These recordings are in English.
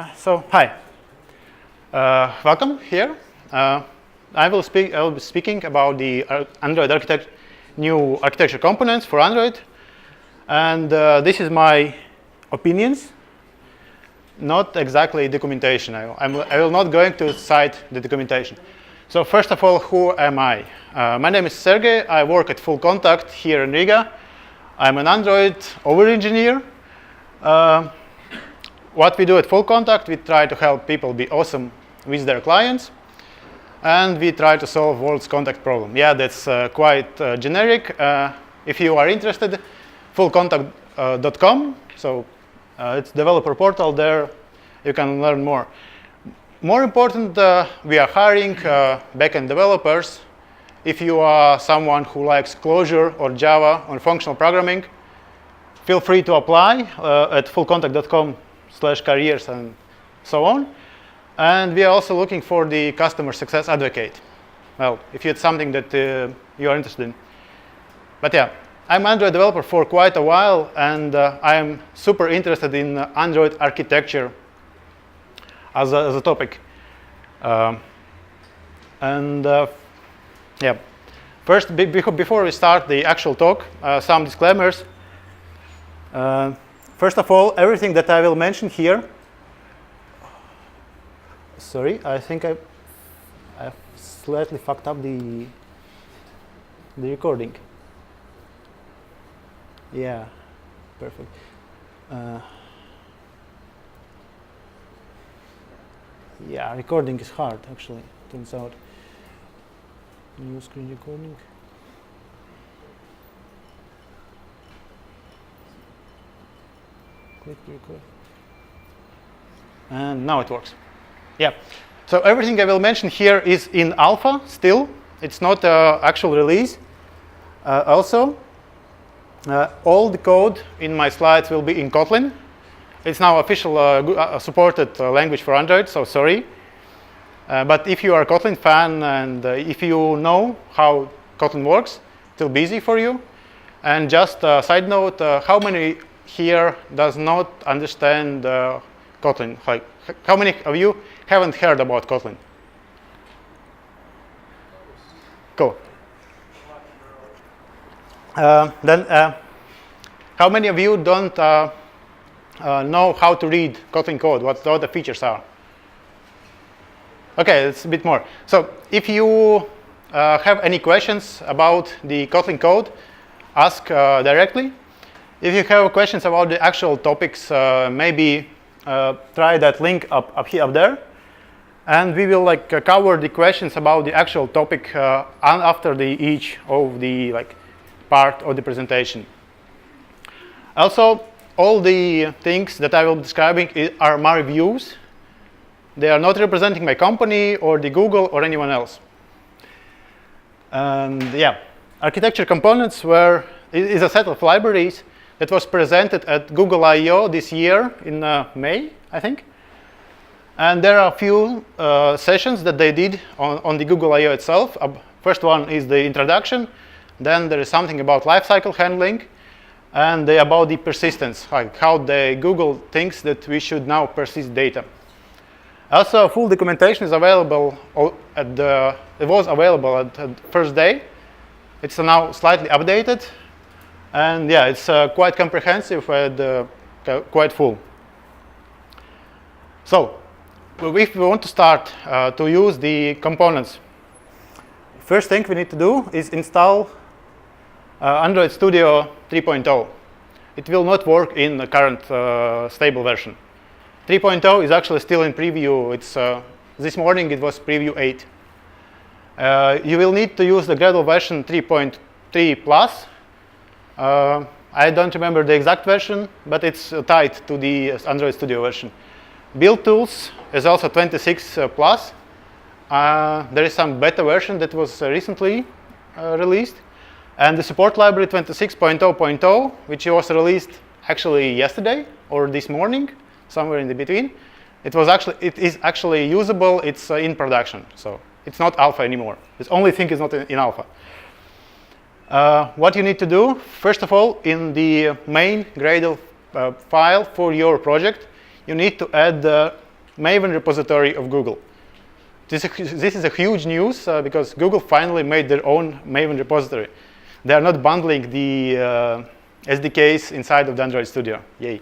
Hi. Welcome here. I will be speaking about the Android new architecture components for Android, and this is my opinions, not exactly documentation. I will not going to cite the documentation. So first of all, who am I? My name is Sergej. I work at Full Contact here in Riga. I'm an Android Aware engineer. What we do at Full Contact, we try to help people be awesome with their clients, and we try to solve world's contact problem. Yeah, that's quite generic. If you are interested, fullcontact.com. So it's developer portal. There you can learn more. More important, we are hiring backend developers. If you are someone who likes Clojure or Java or functional programming, feel free to apply at fullcontact.com/careers and so on. And we are also looking for the customer success advocate. Well, if it's something that you are interested in. But yeah, I'm an Android developer for quite a while, and I am super interested in Android architecture as a topic. Yeah, first, before we start the actual talk, some disclaimers. First of all, everything that I will mention here. Sorry, I think I slightly fucked up the recording. Yeah, perfect. Yeah, recording is hard, actually, turns out. New screen recording. Click record. And now it works. Yeah. So everything I will mention here is in alpha still. It's not an actual release. Also, all the code in my slides will be in Kotlin. It's now official supported language for Android, so sorry. But if you are a Kotlin fan and if you know how Kotlin works, it will be easy for you. And just a side note, how many here does not understand Kotlin? Like, how many of you haven't heard about Kotlin? Cool. Then, how many of you don't know how to read Kotlin code? What the features are? Okay, it's a bit more. So if you have any questions about the Kotlin code, ask directly. If you have questions about the actual topics, maybe try that link up there, and we will cover the questions about the actual topic after each of the part of the presentation. Also, all the things that I will be describing are my views. They are not representing my company or the Google or anyone else. And yeah, architecture components is a set of libraries that was presented at Google I/O this year in May, I think. And there are a few sessions that they did on the Google I/O itself. First one is the introduction. Then there is something about lifecycle handling, and about the persistence, like how the Google thinks that we should now persist data. Also, full documentation is available it was available at the first day. It's now slightly updated, and yeah, it's quite comprehensive and quite full. So, if we want to start to use the components, first thing we need to do is install Android Studio 3.0. It will not work in the current stable version. 3.0 is actually still in preview. It's this morning it was preview 8. You will need to use the gradual version 3.3 plus. I don't remember the exact version, but it's tied to the Android Studio version. Build tools is also 26 plus. There is some beta version that was recently released, and the support library 26.0.0, which was released actually yesterday or this morning. Somewhere in the between. It is actually usable. It's in production, so it's not alpha anymore. The only thing is not in alpha. What you need to do, first of all, in the main Gradle file for your project, you need to add Maven repository of Google. This is a huge news because Google finally made their own Maven repository. They are not bundling the SDKs inside of the Android Studio. Yay.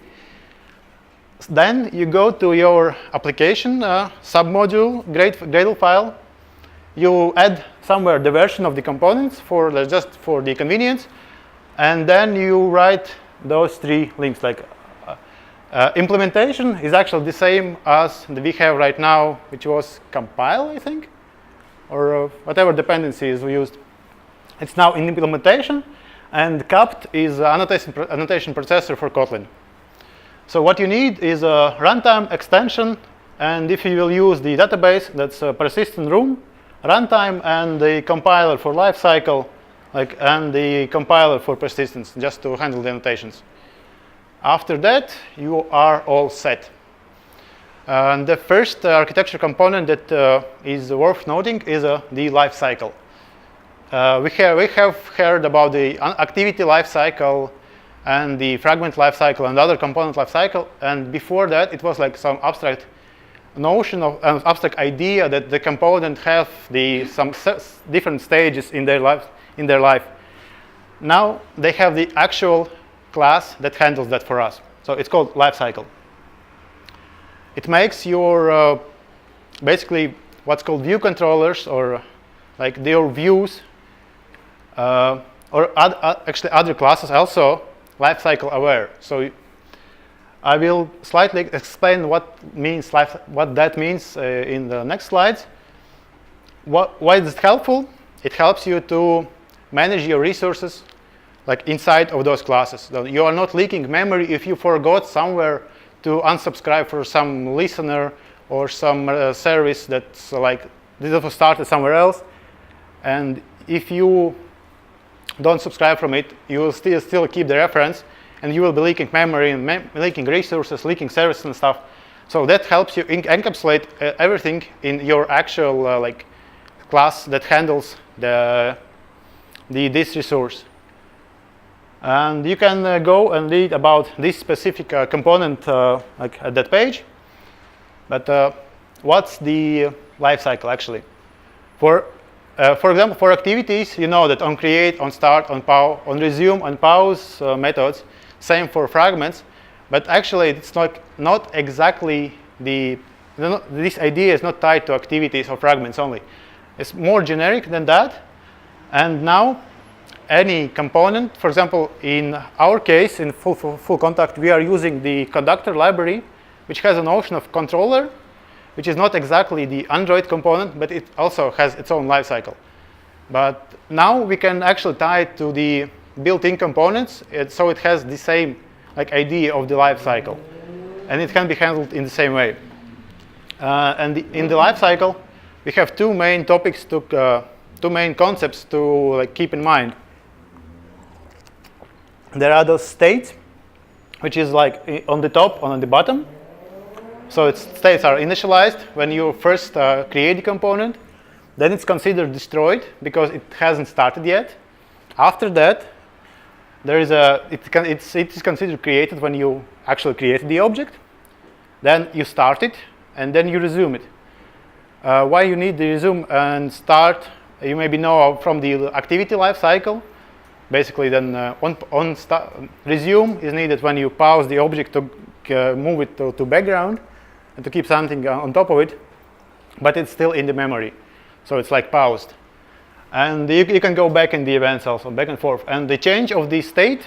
Then you go to your application submodule, Gradle file. You add somewhere the version of the components just for the convenience, and then you write those 3 links. Like implementation is actually the same as we have right now, which was compile, I think, or whatever dependencies we used. It's now in implementation, and capt is annotation processor for Kotlin. So what you need is a runtime extension, and if you will use the database, that's a persistent room, runtime, and the compiler for lifecycle, and the compiler for persistence, just to handle the annotations. After that, you are all set. And the first architecture component that is worth noting is the lifecycle. We have heard about the activity lifecycle and the fragment lifecycle and other component lifecycle, and before that, it was like some abstract notion of an abstract idea that the component have some different stages in their life. Now they have the actual class that handles that for us. So it's called lifecycle. It makes your basically what's called view controllers, or like their views, or actually other classes also lifecycle aware. So I will slightly explain what that means in the next slides. Why is it helpful? It helps you to manage your resources like inside of those classes. So you are not leaking memory if you forgot somewhere to unsubscribe for some listener or some service that's like this was started somewhere else, and if you don't subscribe from it, you will still keep the reference, and you will be leaking memory and leaking resources, leaking services and stuff. So that helps you encapsulate everything in your actual like class that handles this resource. And you can go and read about this specific component like at that page. But what's the lifecycle actually? For example, for activities, you know that on create, on start, on pause, on resume, on pause methods. Same for fragments, but actually it's not exactly this idea is not tied to activities or fragments only. It's more generic than that. And now any component, for example, in our case, in full contact, we are using the conductor library, which has a notion of controller, which is not exactly the Android component, but it also has its own lifecycle. But now we can actually tie it to the built-in components, so it has the same like idea of the lifecycle, and it can be handled in the same way. In the lifecycle, we have two main topics, two main concepts to like keep in mind. There are those states, which is like on the top, on the bottom. So its states are initialized when you first create the component. Then it's considered destroyed because it hasn't started yet. After that, there is it is considered created when you actually created the object. Then you start it, and then you resume it. Why you need the resume and start, you maybe know from the activity lifecycle. Basically, then resume is needed when you pause the object to move it to background and to keep something on top of it, but it's still in the memory, so it's like paused. And you can go back in the events also, back and forth. And the change of the state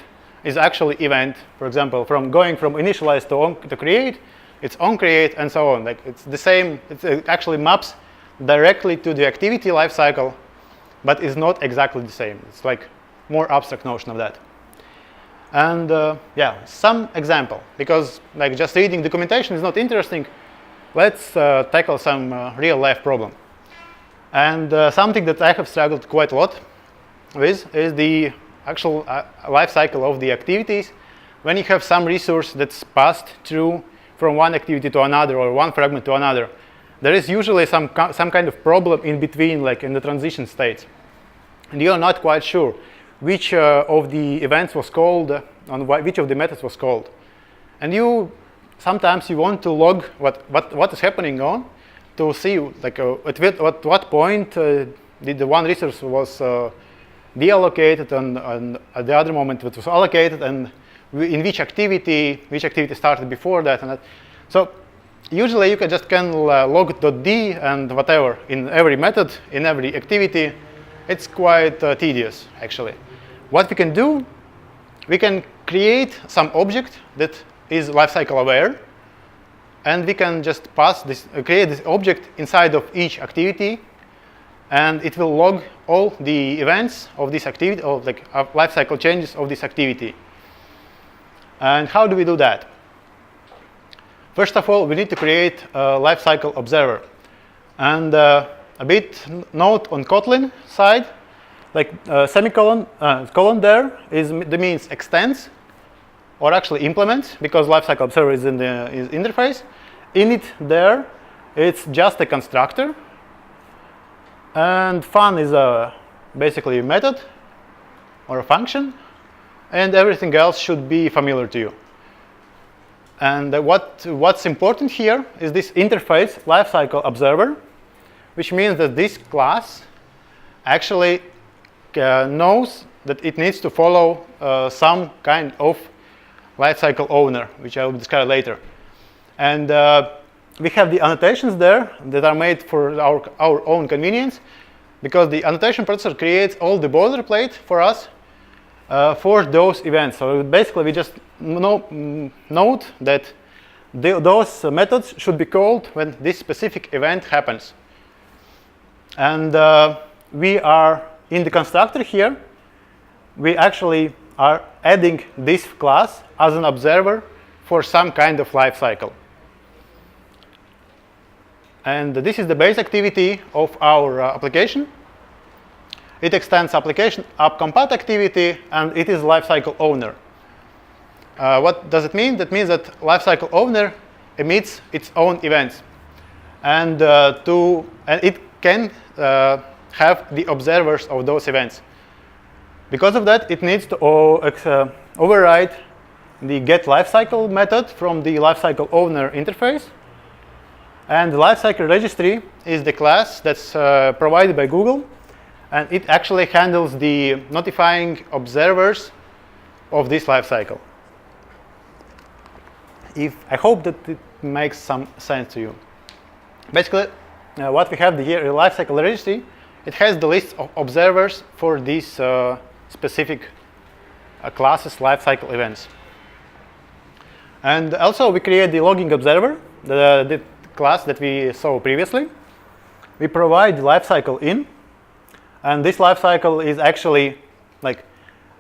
is actually event. For example, from going from initialize to create, it's on create and so on. Like it's the same. It actually maps directly to the activity lifecycle, but is not exactly the same. It's like more abstract notion of that. And yeah, some example, because like just reading documentation is not interesting. Let's tackle some real life problem. And something that I have struggled quite a lot with is the actual life cycle of the activities. When you have some resource that's passed through from one activity to another or one fragment to another, there is usually some kind of problem in between, like in the transition states. And you are not quite sure which of the events was called, on which of the methods was called. And you sometimes you want to log what is happening on, to see like at what point did the one resource was deallocated and at the other moment it was allocated, and in which activity started before that and that. So usually you can just log.d and whatever in every method, in every activity. It's quite tedious actually. What we can do, we can create some object that is lifecycle aware, and we can just pass this, create this object inside of each activity, and it will log all the events of this activity, or like lifecycle changes of this activity. And how do we do that? First of all, we need to create a Lifecycle Observer. And a bit note on Kotlin side, like semicolon, colon there means extends, or actually implements, because Lifecycle Observer is in the interface. Init there, it's just a constructor. And fun is basically a method or a function. And everything else should be familiar to you. And what's important here is this interface, Lifecycle Observer, which means that this class actually knows that it needs to follow some kind of lifecycle owner, which I will describe later. And we have the annotations there that are made for our own convenience, because the annotation processor creates all the boilerplate for us for those events. So basically, we just note that those methods should be called when this specific event happens. And we are in the constructor here. We actually are adding this class as an observer for some kind of life cycle. And this is the base activity of our application. It extends application app-compat activity, and it is lifecycle owner. What does it mean? That means that lifecycle owner emits its own events, and it can have the observers of those events. Because of that, it needs to override the getLifecycle method from the lifecycle owner interface. And the lifecycle registry is the class that's provided by Google, and it actually handles the notifying observers of this lifecycle. I hope that it makes some sense to you. Basically, what we have here in the lifecycle registry, it has the list of observers for these specific classes lifecycle events. And also, we create the logging observer, the class that we saw previously. We provide the lifecycle in, and this lifecycle is actually like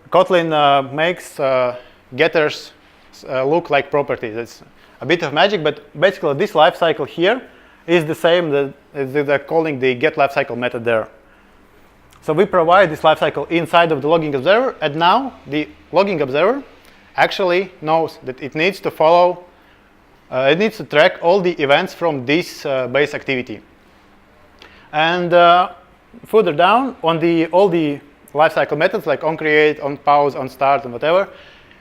Kotlin makes getters look like properties. It's a bit of magic, but basically this lifecycle here is the same as they're calling the getLifecycle method there. So we provide this lifecycle inside of the logging observer, and now the logging observer actually knows that it needs to follow, it needs to track all the events from this base activity. And further down on all the lifecycle methods like onCreate, onPause, onStart, and whatever,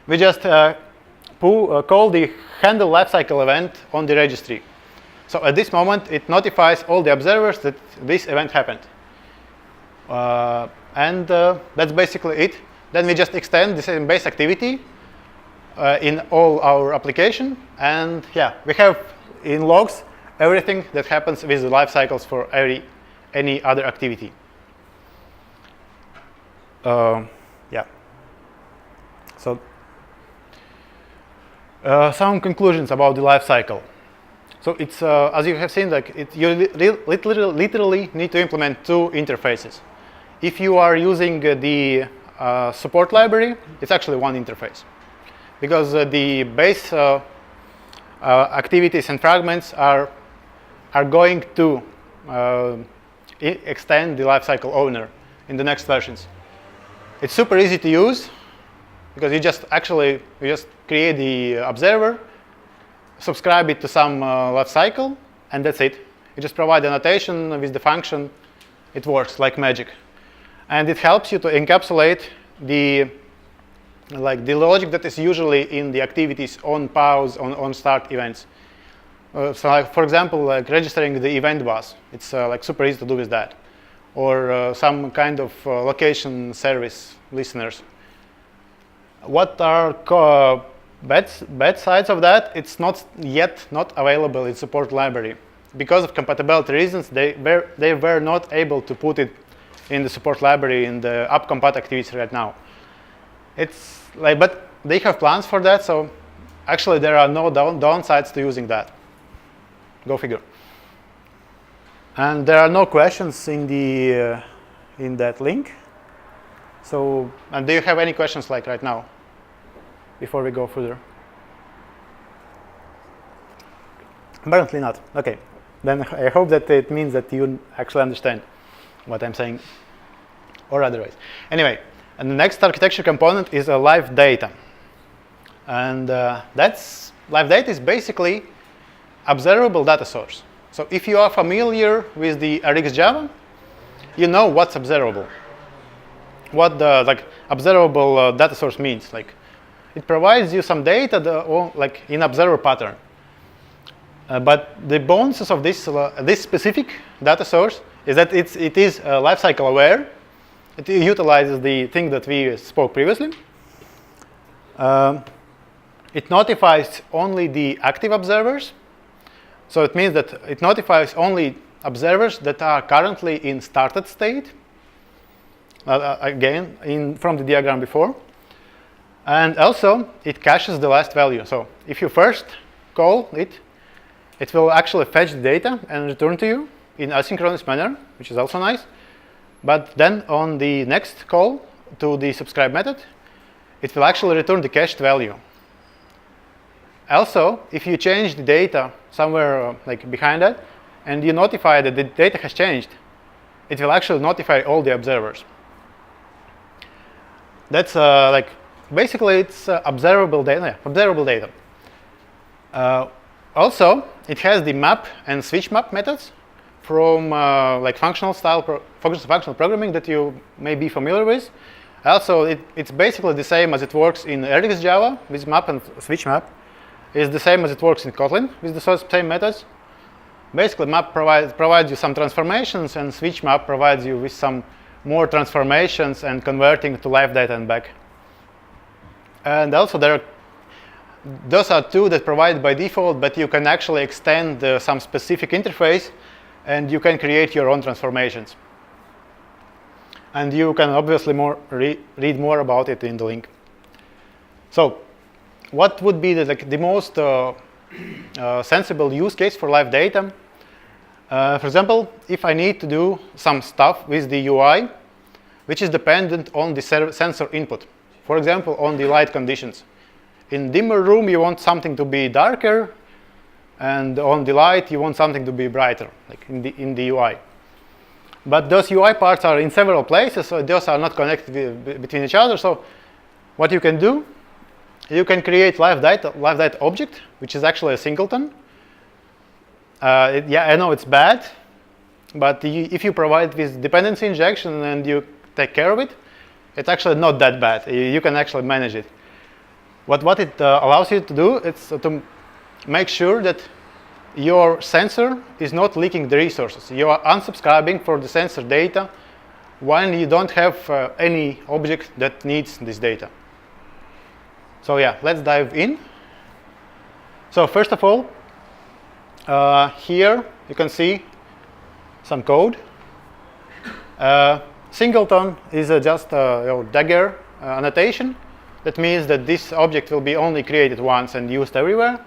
we just call the handle lifecycle event on the registry. So at this moment, it notifies all the observers that this event happened. And that's basically it. Then we just extend the same base activity in all our application. And yeah, we have in logs everything that happens with the life cycles for any other activity. Yeah. So some conclusions about the life cycle. So it's as you have seen, like you literally need to implement two interfaces. If you are using the support library, it's actually one interface, because the base activities and fragments are going to extend the lifecycle owner in the next versions. It's super easy to use, because you just create the observer, subscribe it to some lifecycle, and that's it. You just provide annotation with the function. It works like magic. And it helps you to encapsulate the like the logic that is usually in the activities on pause, on start events. So like, for example, like registering the event bus, it's like super easy to do with that. Or some kind of location service listeners. What are bad sides of that? It's not yet not available in support library. Because of compatibility reasons, they were not able to put it in the support library in the upcompat activities right now. It's like, but they have plans for that, so actually there are no downsides to using that. Go figure. And there are no questions in the in that link. So, and do you have any questions like right now before we go further? Apparently not. Okay. Then I hope that it means that you actually understand what I'm saying, or otherwise. Anyway, and the next architecture component is a LiveData. And that's LiveData is basically observable data source. So if you are familiar with the RxJava, you know what's observable. What the like observable data source means. Like it provides you some data like in observer pattern. But the bonuses of this this specific data source is that it is lifecycle aware. It utilizes the thing that we spoke previously. It notifies only the active observers. So it means that it notifies only observers that are currently in started state. Again, from the diagram before. And also, it caches the last value. So if you first call it, it will actually fetch the data and return to you in asynchronous manner, which is also nice. But then on the next call to the subscribe method, it will actually return the cached value. Also, if you change the data somewhere like behind that, and you notify that the data has changed, it will actually notify all the observers. That's like basically it's observable data. Yeah, observable data. Also, it has the map and switch map methods from like functional programming that you may be familiar with. Also, it's basically the same as it works in RxJava with map and switch map. It's the same as it works in Kotlin with the same methods. Basically, map provides you some transformations, and switch map provides you with some more transformations and converting to LiveData and back. And also, those are two that provide by default, but you can actually extend some specific interface, and you can create your own transformations. And you can obviously read more about it in the link. So, what would be the most sensible use case for LiveData? For example, if I need to do some stuff with the UI, which is dependent on the sensor input. For example, on the light conditions. In dimmer room, you want something to be darker, and on the light, you want something to be brighter, like in the UI. But those UI parts are in several places, so those are not connected between each other. So what you can do, you can create LiveData object, which is actually a singleton. Yeah, I know it's bad, but if you provide with dependency injection and you take care of it, it's actually not that bad. You can actually manage it. What it allows you to do is to make sure that your sensor is not leaking the resources. You are unsubscribing for the sensor data when you don't have any object that needs this data. So yeah, let's dive in. So first of all, here you can see some code. Singleton is just a dagger annotation. That means that this object will be only created once and used everywhere.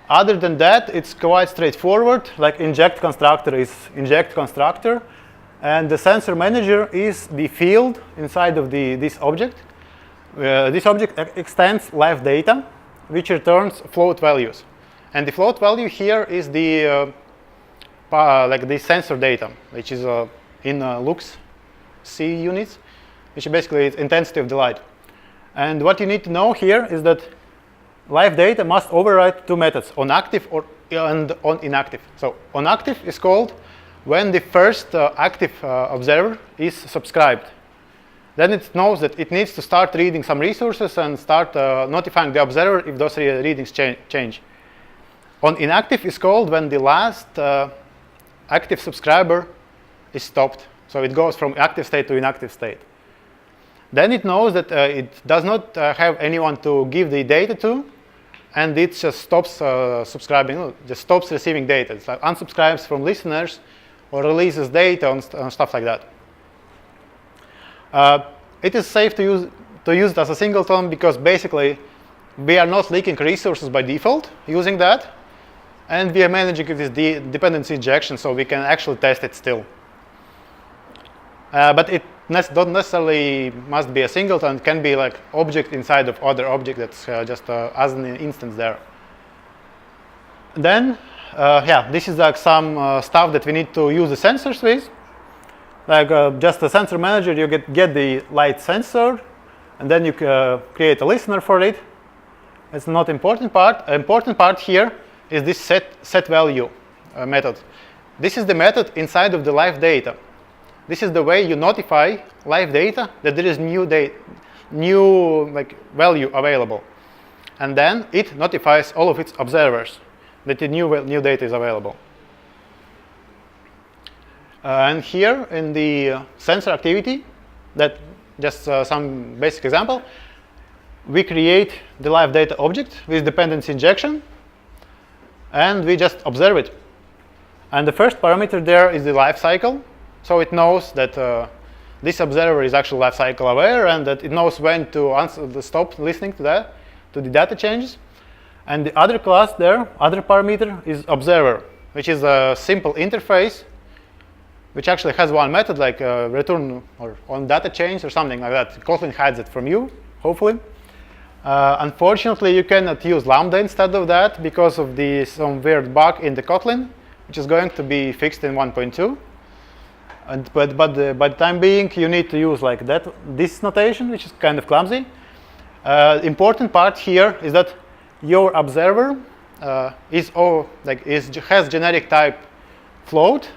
Other than that, it's quite straightforward. Like inject constructor is inject constructor, and the sensor manager is the field inside of this object. This object extends LiveData, which returns float values, and the float value here is the like the sensor data, which is in lux C units, which basically is intensity of the light. And what you need to know here is that LiveData must override two methods, on active and on inactive. So on active is called when the first active observer is subscribed. then it knows that it needs to start reading some resources and start notifying the observer if those readings change. On inactive is called when the last active subscriber is stopped. So it goes from active state to inactive state. Then it knows that it does not have anyone to give the data to, and it just stops subscribing, just stops receiving data. It's like unsubscribes from listeners or releases data and stuff like that. It is safe to use it as a singleton because basically we are not leaking resources by default using that, and we are managing it with the dependency injection, so we can actually test it still. But it don't necessarily must be a singleton. It can be like object inside of other object that's just as an instance there. Then, yeah, this is like some stuff that we need to use the sensors with. Like just a sensor manager, you get the light sensor, and then you create a listener for it. It's not important part. Important part here is this set value method. This is the method inside of the LiveData. This is the way you notify LiveData that there is new like value available, and then it notifies all of its observers that the new data is available. And here in the sensor activity, that just some basic example, we create the LiveData object with dependency injection, and we just observe it. And the first parameter there is the life cycle. So it knows that this observer is actually Lifecycle Aware, and that it knows when to stop listening to the data changes. And the other class there, other parameter, is Observer, which is a simple interface, which actually has one method like return or on data change or something like that. Kotlin hides it from you, hopefully. Unfortunately, you cannot use Lambda instead of that because of some weird bug in the Kotlin, which is going to be fixed in 1.2. But by the time being, you need to use like this notation, which is kind of clumsy. Important part here is that your observer has generic type float,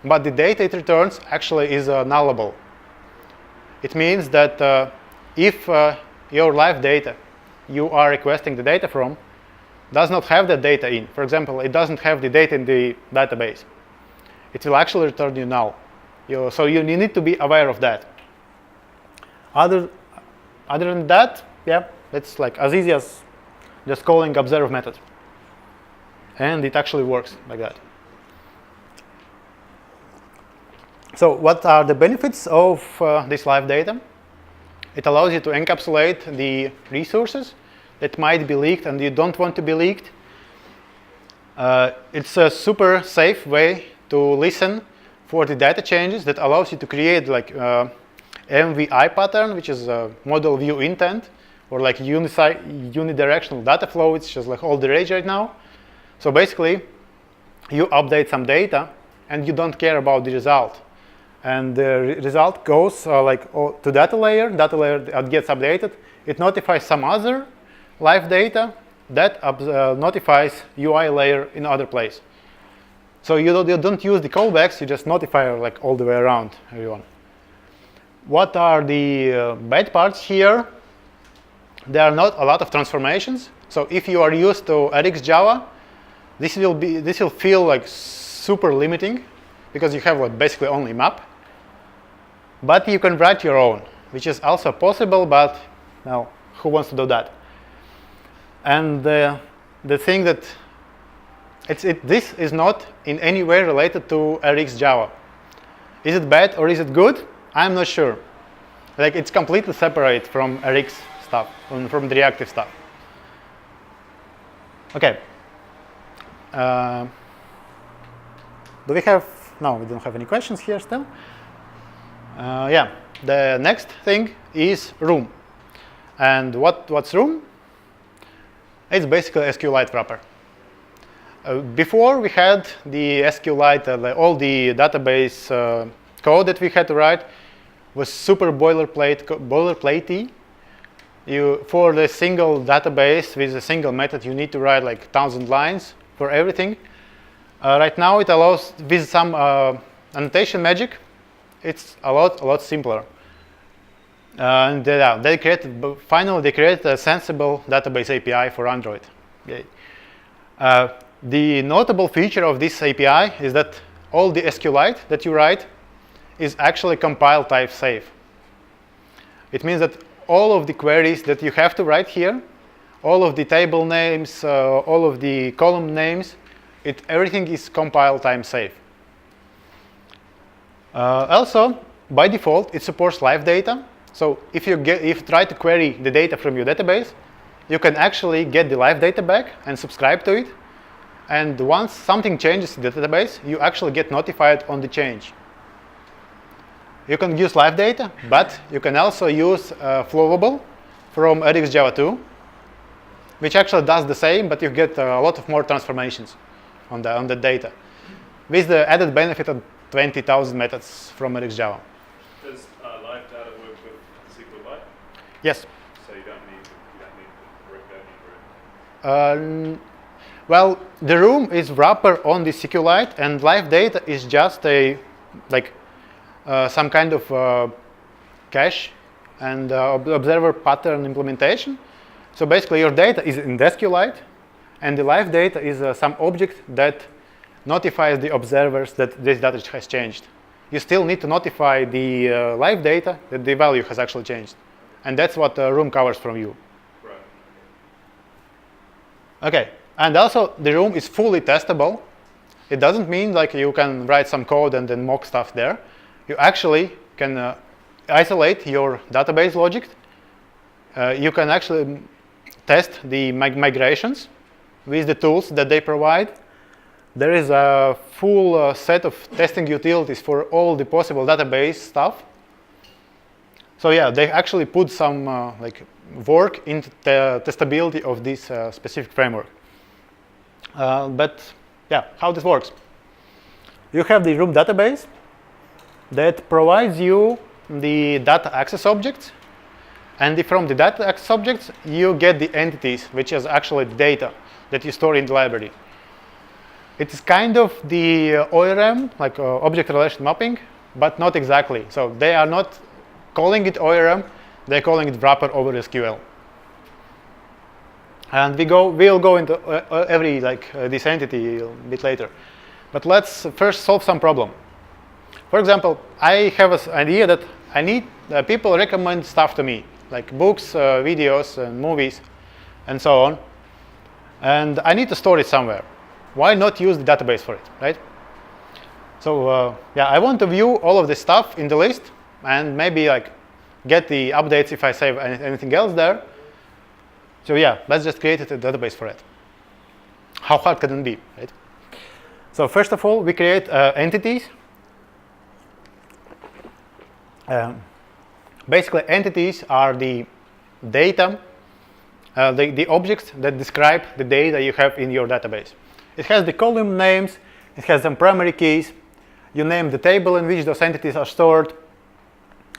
but the data it returns actually is nullable. It means that if your live data you are requesting the data from does not have that data in, for example, it doesn't have the data in the database, it will actually return you null. So you need to be aware of that. Other than that, yeah, it's like as easy as just calling observe method. And it actually works like that. So what are the benefits of this live data? It allows you to encapsulate the resources that might be leaked and you don't want to be leaked. It's a super safe way to listen for the data changes that allows you to create like MVI pattern, which is a model view intent, or like unidirectional data flow, which is like all the rage right now. So basically, you update some data and you don't care about the result. And the result goes to data layer gets updated. It notifies some other live data that notifies UI layer in other place. So you don't use the callbacks, you just notify like all the way around everyone. What are the bad parts here? There are not a lot of transformations. So if you are used to RX Java, this will feel like super limiting because you have like basically only map. But you can write your own, which is also possible, but now who wants to do that? And the thing that this is not in any way related to RX Java. Is it bad or is it good? I'm not sure. Like it's completely separate from RX stuff, from the reactive stuff. Okay. Do we have? No, we don't have any questions here still. Yeah. The next thing is room. And what's room? It's basically SQLite wrapper. Before we had the SQLite, all the database code that we had to write was super boilerplatey. For the single database with a single method, you need to write like 1,000 lines for everything. Right now, it allows with some annotation magic. It's a lot simpler. And finally they created a sensible database API for Android. Yay. The notable feature of this API is that all the SQLite that you write is actually compile type safe. It means that all of the queries that you have to write here, all of the table names, all of the column names, everything is compile time safe. Also, by default, it supports LiveData. So if you try to query the data from your database, you can actually get the LiveData back and subscribe to it. And once something changes in the database, you actually get notified on the change. You can use LiveData, but you can also use Flowable from RxJava 2, which actually does the same, but you get a lot of more transformations on the data, with the added benefit of 20,000 methods from RxJava. Does LiveData work with SQLite? Yes. So you don't need the correct room? Well, the room is wrapper on the SQLite, and LiveData is just some kind of cache and observer pattern implementation. So basically, your data is in the SQLite, and the LiveData is some object that notifies the observers that this data has changed. You still need to notify the LiveData that the value has actually changed, and that's what the room covers from you. Right. Okay, and also the room is fully testable. It doesn't mean like you can write some code and then mock stuff there. You actually can isolate your database logic. You can actually test the migrations with the tools that they provide. There is a full set of testing utilities for all the possible database stuff. So yeah, they actually put some work into the testability of this specific framework. But yeah, how this works? You have the room database that provides you the data access objects, and from the data access objects you get the entities, which is actually the data that you store in the library. It is kind of the ORM, like object relation mapping, but not exactly. So they are not calling it ORM, they're calling it wrapper over SQL. And we'll go into every this entity a bit later. But let's first solve some problem. For example, I have an idea that I need people recommend stuff to me, like books, videos, and movies, and so on. And I need to store it somewhere. Why not use the database for it, right? So yeah, I want to view all of this stuff in the list and maybe get the updates if I save anything else there. So yeah, let's just create a database for it. How hard can it be, right? So first of all, we create entities. Basically, entities are the data, the objects that describe the data you have in your database. It has the column names, it has some primary keys, you name the table in which those entities are stored,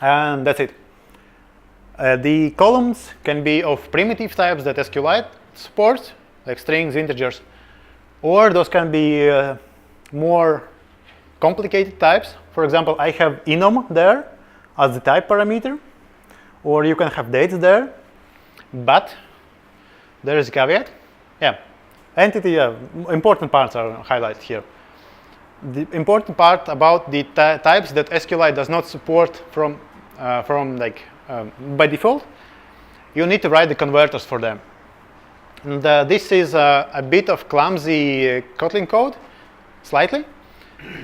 and that's it. The columns can be of primitive types that SQLite supports, like strings, integers, or those can be more complicated types. For example, I have enum there as the type parameter, or you can have dates there, but there is a caveat. Yeah, entity, important parts are highlighted here. The important part about the types that SQLite does not support by default, you need to write the converters for them. And this is a bit of clumsy Kotlin code, slightly,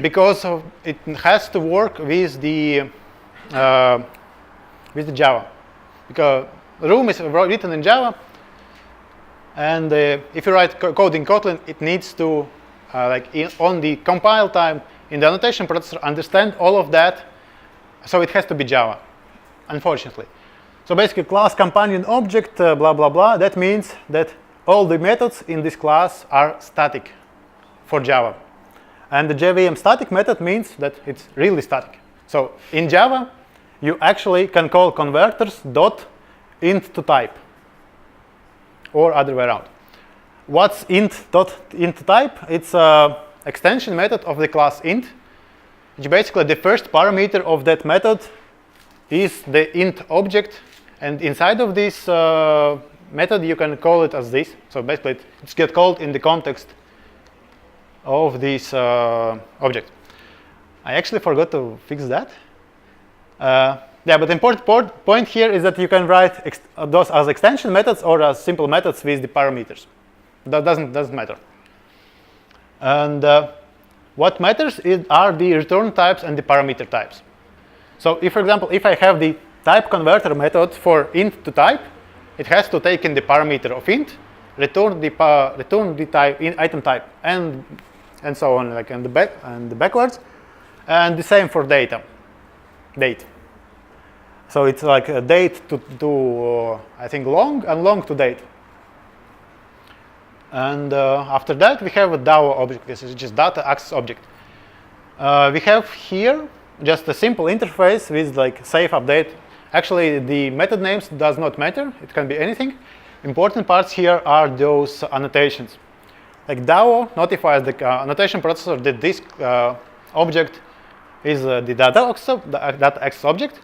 because it has to work with the Java. Because room is written in Java, and if you write code in Kotlin, it needs to, on the compile time in the annotation processor, understand all of that. So it has to be Java, unfortunately. So basically, class companion object, blah, blah, blah. That means that all the methods in this class are static for Java. And the JVM static method means that it's really static. So in Java, you actually can call converters .int to type, or other way around. What's int type? It's an extension method of the class int, which basically the first parameter of that method is the int object, and inside of this method you can call it as this. So basically it's get called in the context of this object. I actually forgot to fix that. Yeah, but the important point here is that you can write those as extension methods or as simple methods with the parameters. That doesn't matter. And what matters are the return types and the parameter types. So if, for example, if I have the type converter method for int to type, it has to take in the parameter of int, return the type in item type, and so on, like in the back and the backwards, and the same for date. So it's like a date to I think long and long to date. And after that we have a Dowel object. This is just data access object. We have here just a simple interface with like save update. Actually, the method names does not matter. It can be anything. Important parts here are those annotations. Like Dowel notifies the annotation processor that this object is the data access object.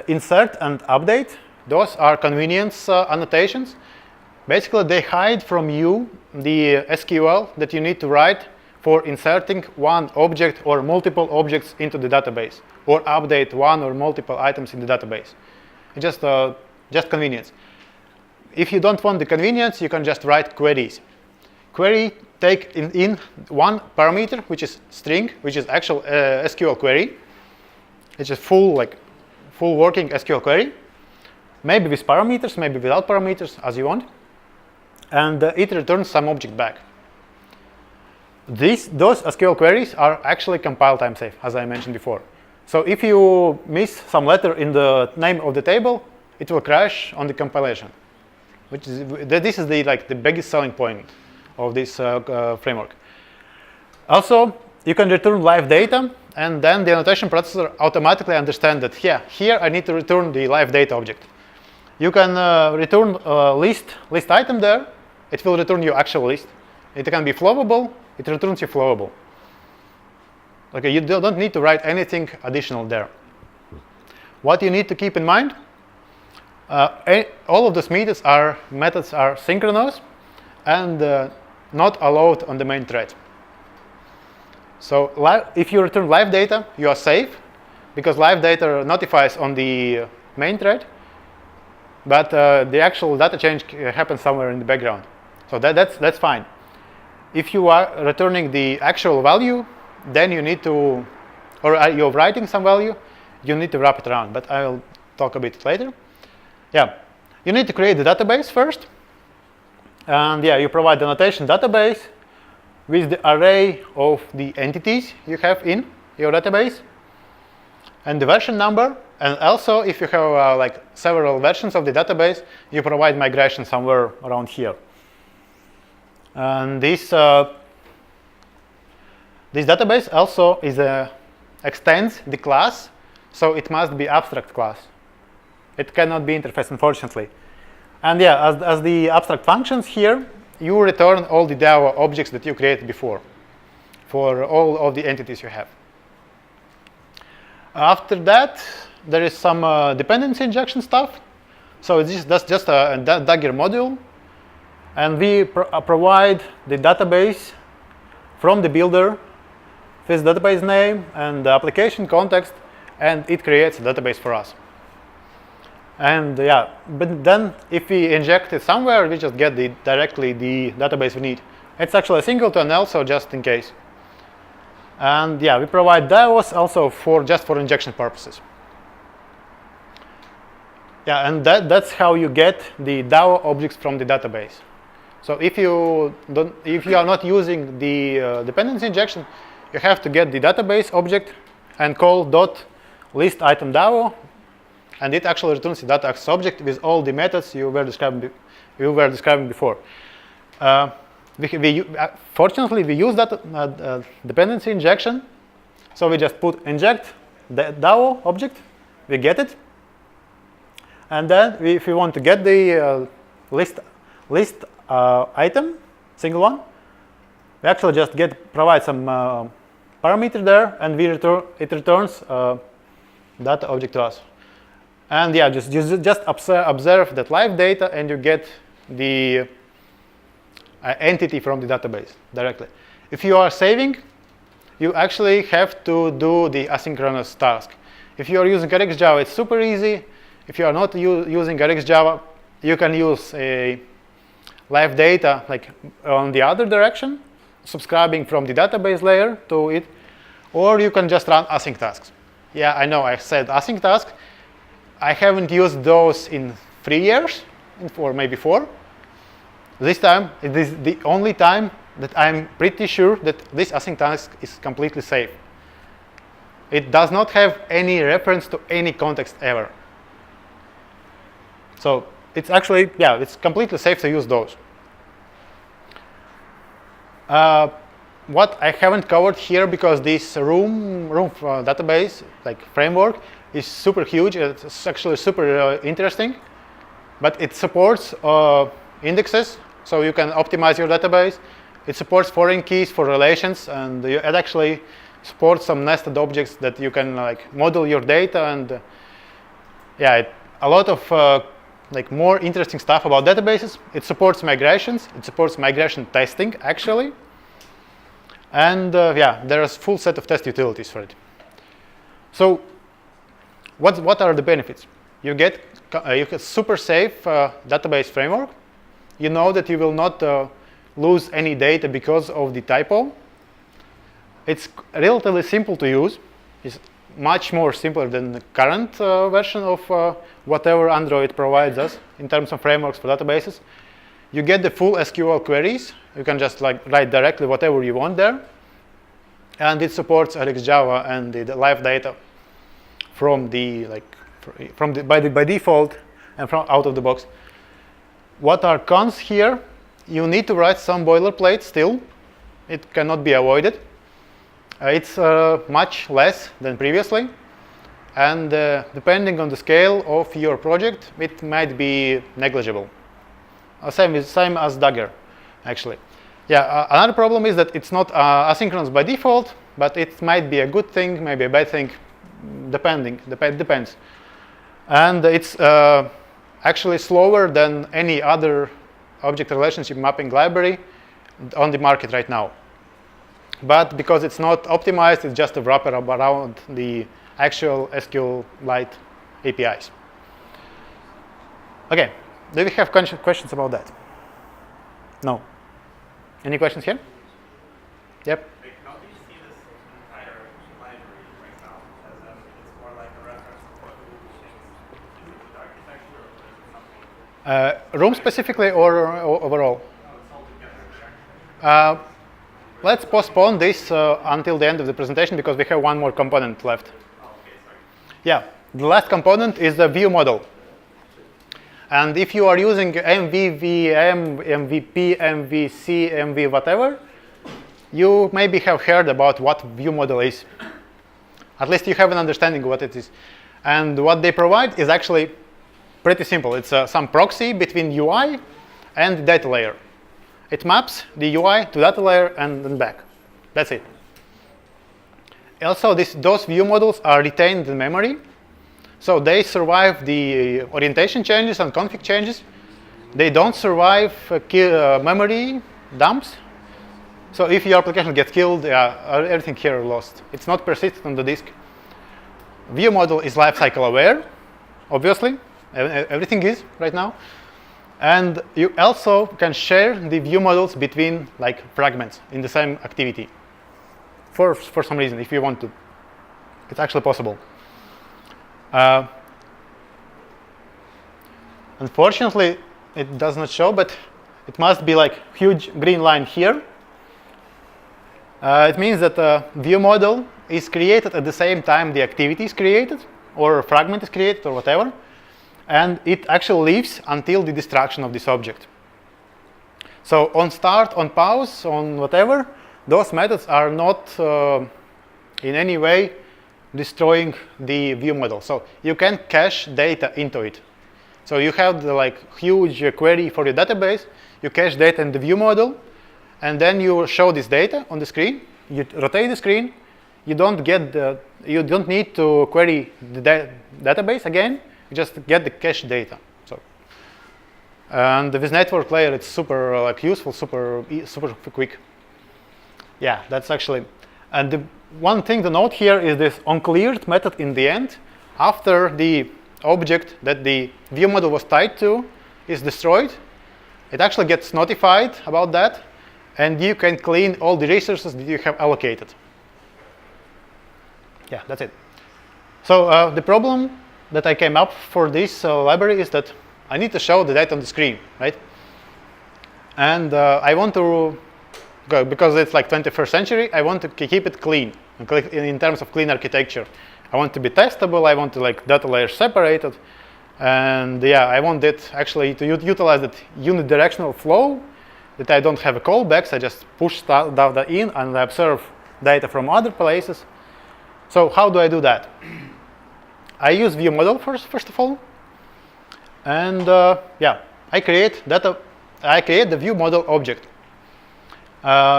Insert and update, those are convenience annotations. Basically, they hide from you the SQL that you need to write for inserting one object or multiple objects into the database, or update one or multiple items in the database. It's just convenience. If you don't want the convenience, you can just write queries. Query take in one parameter, which is string, which is actual SQL query. It's just full working SQL query, maybe with parameters, maybe without parameters, as you want, and it returns some object back. Those SQL queries are actually compile time safe, as I mentioned before. So if you miss some letter in the name of the table, it will crash on the compilation. This is the biggest selling point of this framework. Also, you can return live data, and then the annotation processor automatically understands that here I need to return the live data object. You can return a list item there. It will return your actual list. It can be flowable. It returns you flowable. Okay, you don't need to write anything additional there. What you need to keep in mind, all of those methods are synchronous and not allowed on the main thread. So if you return live data, you are safe because live data notifies on the main thread, but the actual data change happens somewhere in the background. So that's fine. If you are returning the actual value, then you need to, or you're writing some value, you need to wrap it around, but I'll talk a bit later. Yeah, you need to create the database first. And yeah, you provide the annotation database with the array of the entities you have in your database and the version number. And also, if you have several versions of the database, you provide migration somewhere around here. And this database also extends the class, so it must be abstract class. It cannot be interface, unfortunately. And yeah, as the abstract functions here, you return all the Dowel objects that you created before for all of the entities you have. After that, there is some dependency injection stuff. So that's just a Dagger module. And we provide the database from the builder, with database name and the application context, and it creates a database for us. And yeah, but then if we inject it somewhere, we just get directly the database we need. It's actually a Singleton also, just in case. And yeah, we provide Dowels also just for injection purposes. Yeah, and that's how you get the Dowel objects from the database. So if you are not using the dependency injection, you have to get the database object and call .list item Dowel, and it actually returns the data access object with all the methods you were describing before. Fortunately, we use that dependency injection, so we just put inject the Dowel object, we get it, and then if we want to get the list item, single one, we actually just provide some parameter there, and it returns data object to us. And yeah, just observe that LiveData, and you get the entity from the database directly. If you are saving, you actually have to do the asynchronous task. If you are using RxJava, it's super easy. If you are not using RxJava, you can use a LiveData like on the other direction, subscribing from the database layer to it, or you can just run Asynctasks. Yeah, I know I said Asynctask. I haven't used those in 3 years, or maybe 4. This time, it is the only time that I'm pretty sure that this Asynctask is completely safe. It does not have any reference to any context ever. So it's actually, yeah, it's completely safe to use those. What I haven't covered here, because this room database like framework is super huge. It's actually super interesting, but it supports indexes, so you can optimize your database. It supports foreign keys for relations, and it actually supports some nested objects that you can like model your data, and yeah, a lot of like more interesting stuff about databases. It supports migrations. It supports migration testing actually, and yeah, there's a full set of test utilities for it. So what are the benefits? You get super safe database framework. You know that you will not lose any data because of the typo. It's relatively simple to use. It's much more simpler than the current version of whatever Android provides us in terms of frameworks for databases. You get the full SQL queries. You can just like write directly whatever you want there, and it supports RxJava and the LiveData from the by default and from out of the box. What are cons here? You need to write some boilerplate still. It cannot be avoided. It's much less than previously, and depending on the scale of your project, it might be negligible. Same as Dagger, actually. Yeah, another problem is that it's not asynchronous by default, but it might be a good thing, maybe a bad thing, depends. And it's actually slower than any other object relationship mapping library on the market right now. But because it's not optimized, it's just a wrapper around the actual SQLite APIs. Okay, do we have questions about that? No. Any questions here? Yep. How do you see this entire library right now? As it's more like a reference to what Google thinks is a good architecture, or is it something? Room specifically or overall? No, it's all together. Let's postpone this until the end of the presentation, because we have one more component left. Oh, okay, sorry. Yeah, the last component is the ViewModel. And if you are using MVVM, MVP, MVC, MV whatever, you maybe have heard about what ViewModel is. At least you have an understanding of what it is. And what they provide is actually pretty simple. It's some proxy between UI and data layer. It maps the UI to data layer and then back. That's it. Also, those view models are retained in memory. So they survive the orientation changes and config changes. They don't survive memory dumps. So if your application gets killed, everything here lost. It's not persistent on the disk. ViewModel is lifecycle aware, obviously. Everything is right now. And you also can share the view models between like fragments in the same activity for some reason, if you want to. It's actually possible. Unfortunately, it does not show, but it must be like huge green line here. It means that a view model is created at the same time the activity is created, or a fragment is created, or whatever. And it actually lives until the destruction of this object. So on start, on pause, on whatever, those methods are not in any way destroying the view model. So you can cache data into it. So you have the like huge query for your database, you cache data in the view model, and then you show this data on the screen. You rotate the screen. You don't need to query the database again. You just get the cache data. So, and with network layer, it's super like useful, super quick. Yeah, that's actually. And the one thing to note here is this onCleared method in the end. After the object that the ViewModel was tied to is destroyed, it actually gets notified about that, and you can clean all the resources that you have allocated. Yeah, that's it. So the problem that I came up for this library is that I need to show the data on the screen, right? And I want to go, because it's like 21st century, I want to keep it clean in terms of clean architecture. I want to be testable. I want to like data layers separated. And yeah, I want it actually to utilize that unidirectional flow, that I don't have a callbacks. I just push data in and I observe data from other places. So how do I do that? I use ViewModel first of all. And yeah, I create the ViewModel object.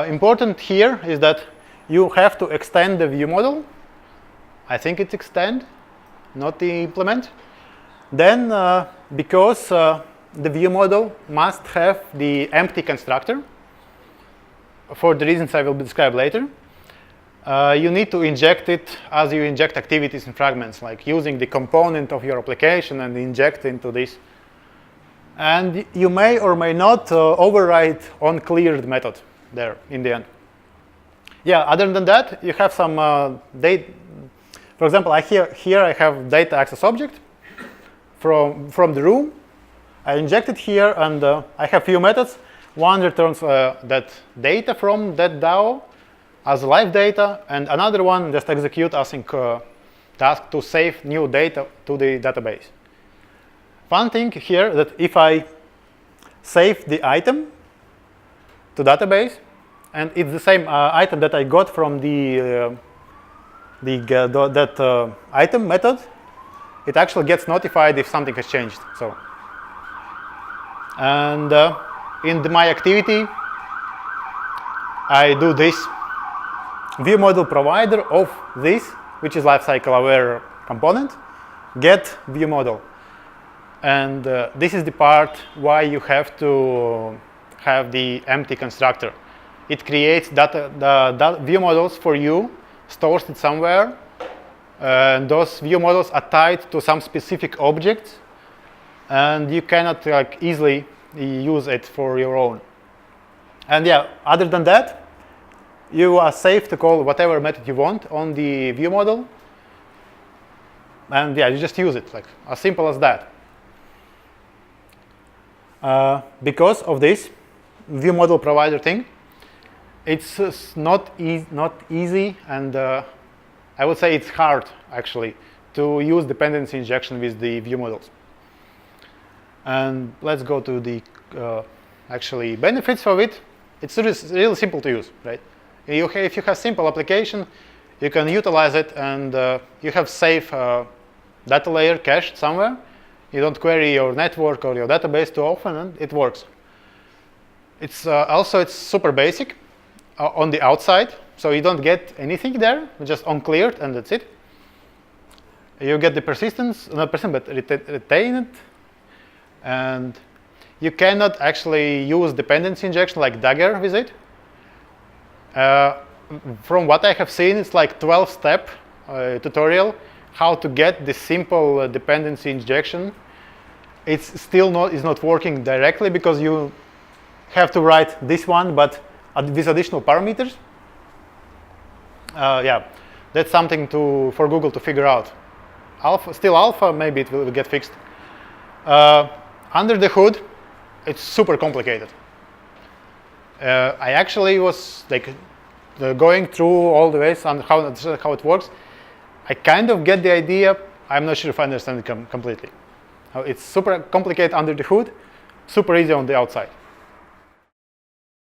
Important here is that you have to extend the ViewModel. I think it's extend, not the implement. Then, because the ViewModel must have the empty constructor, for the reasons I will describe later, you need to inject it as you inject activities in fragments, like using the component of your application and inject into this. And you may or may not override onCleared method there in the end. Yeah, other than that, you have some data. For example, here I have data access object from the room. I inject it here, and I have few methods. One returns that data from that Dowel as LiveData, and another one just execute async task to save new data to the database. One thing here that if I save the item to database, and it's the same item that I got from that item method, it actually gets notified if something has changed. So, and in my activity, I do this ViewModel provider of this, which is Lifecycle Aware component, get ViewModel. And this is the part why you have to have the empty constructor. It creates the ViewModels for you, stores it somewhere, and those ViewModels are tied to some specific objects, and you cannot like easily use it for your own. And yeah, other than that, you are safe to call whatever method you want on the ViewModel, and yeah, you just use it, like as simple as that. Because of this ViewModel provider thing, it's not easy, and I would say it's hard actually to use dependency injection with the ViewModels. And let's go to the actually benefits of it. It's really simple to use, right? If you have simple application, you can utilize it, and you have safe data layer cached somewhere. You don't query your network or your database too often, and it works. It's it's super basic on the outside, so you don't get anything there, just onCleared, and that's it. You get the persistence, not persistent, but retain it, and you cannot actually use dependency injection like Dagger with it. From what I have seen, it's like 12-step tutorial how to get the simple dependency injection. It's still not working directly because you have to write this one, but with additional parameters. Yeah, that's something for Google to figure out. Still alpha, maybe it will get fixed. Under the hood, it's super complicated. I actually was like going through all the ways on how it works. I kind of get the idea. I'm not sure if I understand it completely. It's super complicated under the hood, super easy on the outside.